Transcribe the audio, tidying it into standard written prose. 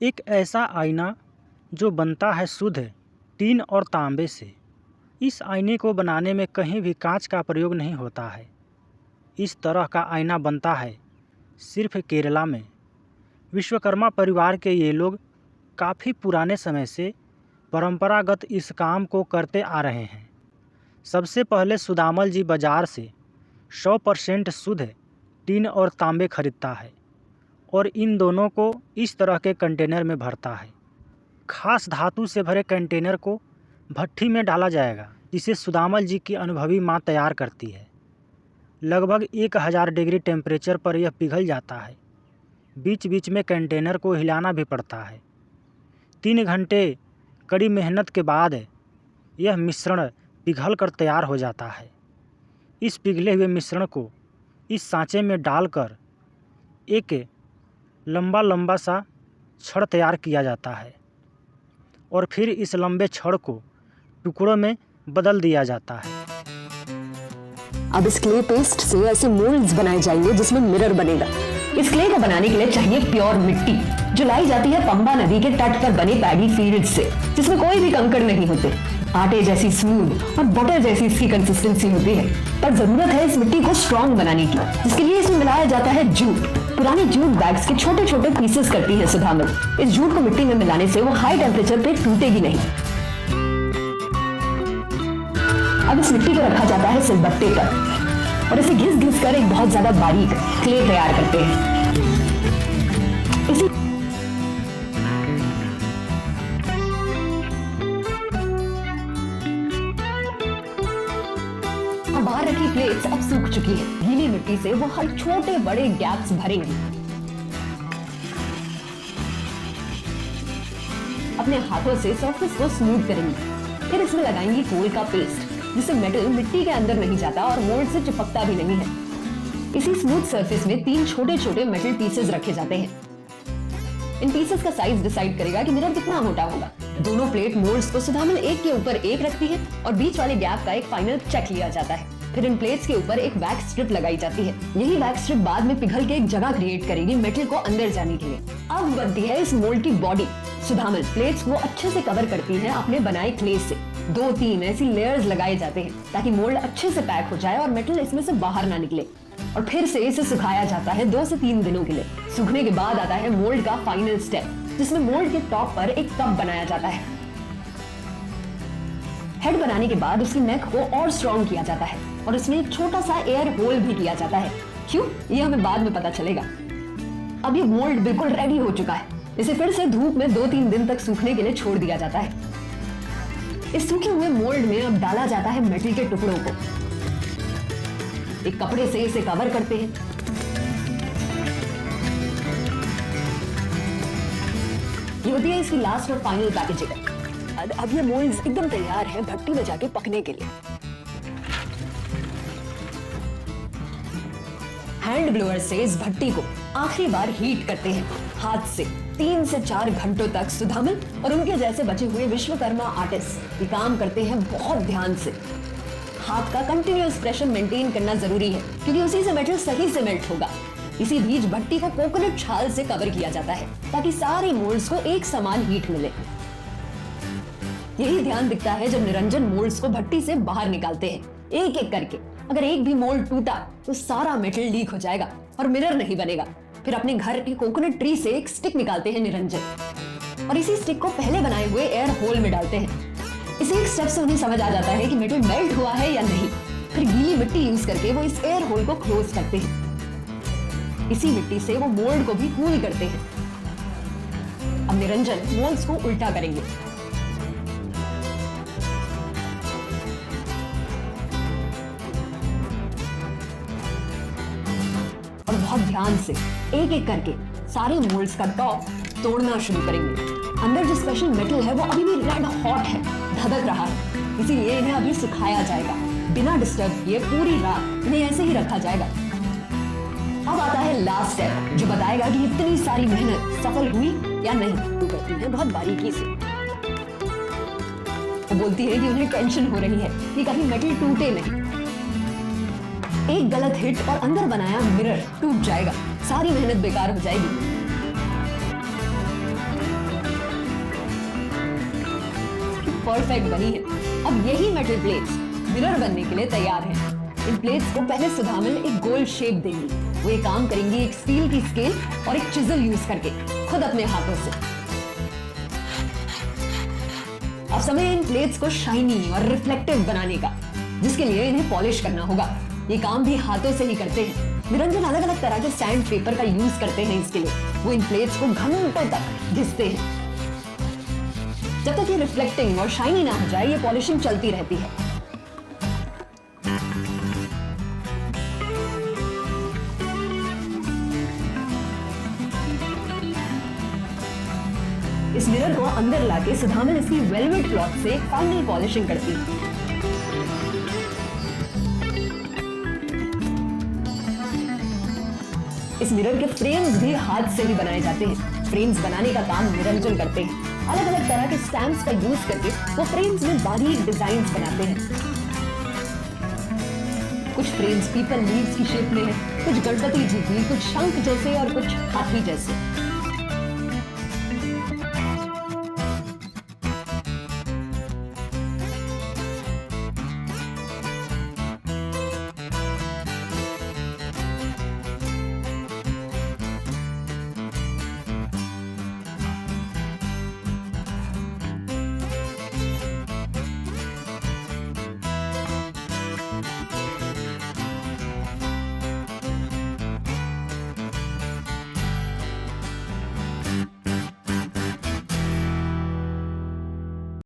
एक ऐसा आईना जो बनता है शुद्ध टीन और तांबे से। इस आईने को बनाने में कहीं भी कांच का प्रयोग नहीं होता है। इस तरह का आईना बनता है सिर्फ केरला में। विश्वकर्मा परिवार के ये लोग काफ़ी पुराने समय से परंपरागत इस काम को करते आ रहे हैं। सबसे पहले सुदामल जी बाज़ार से 100% शुद्ध टीन और तांबे खरीदता है और इन दोनों को इस तरह के कंटेनर में भरता है। खास धातु से भरे कंटेनर को भट्ठी में डाला जाएगा, जिसे सुदामल जी की अनुभवी माँ तैयार करती है। लगभग 1000 डिग्री टेम्परेचर पर यह पिघल जाता है। बीच बीच में कंटेनर को हिलाना भी पड़ता है। 3 घंटे कड़ी मेहनत के बाद यह मिश्रण पिघल कर तैयार हो जाता है। इस पिघले हुए मिश्रण को इस सांचे में डालकर एक लंबा सा छड़ तैयार किया जाता है और फिर इस लंबे छड़ को टुकड़ों में बदल दिया जाता है। अब इस क्ले पेस्ट से ऐसे मोल्ड्स बनाए जाएंगे जिसमें मिरर बनेगा। इस क्ले को बनाने के लिए चाहिए प्योर मिट्टी जो लाई जाती है पंबा नदी के तट पर बने पैडी फील्ड से, जिसमें कोई भी कंकड़ नहीं होते। आटे जैसी स्मूथ और बटर जैसी इसकी कंसिस्टेंसी होती है, पर जरूरत है इस मिट्टी को स्ट्रॉन्ग बनाने की, जिसके लिए इसमें मिलाया जाता है जूट। पुराने जूट बैग्स के छोटे छोटे पीसेस करती है सुदामल। इस जूट को मिट्टी में मिलाने से वो हाई टेम्परेचर पे टूटेगी नहीं। अब इस मिट्टी को रखा जाता है सिलबट्टे पर और इसे घिस घिस कर एक बहुत ज्यादा बारीक क्ले तैयार करते हैं। इसी बाहर रखी प्लेट्स अब सूख चुकी है। गीली मिट्टी से वो हर छोटे बड़े गैप्स भरेंगे। अपने हाथों से सरफेस को स्मूथ करेंगे। फिर इसमें लगाएंगी कोल का पेस्ट, जिससे मेटल मिट्टी के अंदर नहीं जाता और मोल्ड से चिपकता भी नहीं है। इसी स्मूथ सरफेस में 3 छोटे छोटे मेटल पीसेस रखे जाते हैं। इन पीसेस का साइज डिसाइड करेगा कि मिरर कितना मोटा होगा। दोनों प्लेट मोल्ड्स को सुदामल एक के ऊपर एक रखती है और बीच वाले गैप का एक फाइनल चेक लिया जाता है। फिर इन प्लेट्स के ऊपर एक वैक्स स्ट्रिप लगाई जाती है। यही वैक्स स्ट्रिप बाद में पिघल के एक जगह क्रिएट करेगी मेटल को अंदर जाने के लिए। अब बनती है इस मोल्ड की बॉडी। सुदामल प्लेट्स को अच्छे से कवर करती है अपने बनाए क्ले से। 2-3 ऐसी लेयर्स लगाए जाते हैं ताकि मोल्ड अच्छे से पैक हो जाए और मेटल इसमें से बाहर ना निकले। और फिर से इसे सुखाया जाता है 2 से 3 दिनों के लिए। सूखने के बाद आता है मोल्ड का फाइनल स्टेप, जिसमें मोल्ड के टॉप पर एक कप बनाया जाता है। हेड बनाने के बाद उसकी नेक को और स्ट्रॉन्ग किया जाता है और उसमें एक छोटा सा एयर होल भी किया जाता है। क्यों, ये हमें बाद में पता चलेगा। अब ये मोल्ड बिल्कुल रेडी हो चुका है। इसे फिर से धूप में 2-3 दिन तक सूखने के लिए छोड़ दिया जाता है। इस सूखे हुए मोल्ड में अब डाला जाता है मेटल के टुकड़ों को। एक कपड़े से इसे कवर करते हैं। ये होती है इसकी लास्ट और फाइनल पैकेजिंग। अब ये मोल्ड्स एकदम तैयार हैं भट्टी में जाके पकने के लिए। हैंड ब्लोअर से इस भट्टी को आखिरी बार हीट करते हैं हाथ से। 3 से 4 घंटों तक सुदामल और उनके जैसे बचे हुए विश्वकर्मा आर्टिस्ट ये काम करते हैं बहुत ध्यान से। हाथ का कंटिन्यूअस प्रेशर मेंटेन करना जरूरी है, क्योंकि उसी से मेटल सही से मेल्ट होगा। इसी बीच भट्टी को कोकोनट छाल से कवर किया जाता है ताकि सारे मोल्ड्स को एक समान हीट मिले। यही ध्यान दिखता है जब निरंजन मोल्ड्स को भट्टी से बाहर निकालते हैं एक एक करके। अगर एक भी मोल्ड टूटा तो सारा मेटल लीक हो जाएगा और मिरर नहीं बनेगा। फिर अपने घर के कोकोनट ट्री से एक स्टिक निकालते हैं निरंजन और इसी स्टिक को पहले बनाए हुए एयर होल में डालते हैं। इसी एक स्टेप से उन्हें समझ आ जाता है कि मेटल मेल्ट हुआ है या नहीं। फिर गीली मिट्टी यूज करके वो इस एयर होल को क्लोज करते हैं। इसी मिट्टी से वो मोल्ड को भी कूल करते हैं। अब निरंजन मोल्ड्स को उल्टा करेंगे। और बहुत ध्यान से एक एक करके सारे मोल्ड्स का टॉप तोड़ना शुरू करेंगे। अंदर जो स्पेशल मेटल है वो अभी भी रेड हॉट है, धधक रहा है, इसीलिए इन्हें अभी सुखाया जाएगा। बिना डिस्टर्ब किए पूरी रात इन्हें ऐसे ही रखा जाएगा। अब आता है लास्ट स्टेप, जो बताएगा कि इतनी सारी मेहनत सफल हुई या नहीं। करती है बहुत बारीकी से। वो बोलती है कि उन्हें टेंशन हो रही है कि कहीं मेटल टूटे नहीं। एक गलत हिट और अंदर बनाया मिरर टूट जाएगा, सारी मेहनत बेकार हो जाएगी। परफेक्ट बनी है। अब यही मेटल प्लेट्स मिरर बनने के लिए तैयार हैं। इन प्लेट्स को पहले सुधामन एक गोल शेप देंगी। वो ये काम करेंगी एक स्टील की स्केल और एक चिजल यूज करके, खुद अपने हाथों से। अब समय इन प्लेट्स को शाइनी और रिफ्लेक्टिव बनाने का, जिसके लिए इन्हें पॉलिश करना होगा। ये काम भी हाथों से ही करते हैं। निरंजन अलग अलग तरह के सैंड पेपर का यूज करते हैं इसके लिए। वो इन प्लेट्स को घंटों तक घिसते हैं। जब तक ये रिफ्लेक्टिंग और शाइनी ना हो जाए, ये पॉलिशिंग चलती रहती है। इस मिरर को अंदर लाके सुधामन इसकी वेलवेट क्लॉथ से फाइनल पॉलिशिंग करती है। इस मिरर के फ्रेम्स भी हाथ से ही बनाए जाते हैं। फ्रेम्स बनाने का काम निरंजन करते हैं। अलग अलग तरह के स्टैम्प्स का यूज करके वो फ्रेम्स में बारीक डिजाइन्स बनाते हैं। कुछ फ्रेम्स पीपल लीव्स की शेप में है, कुछ गणपति जी की, कुछ शंख जैसे और कुछ हाथी जैसे।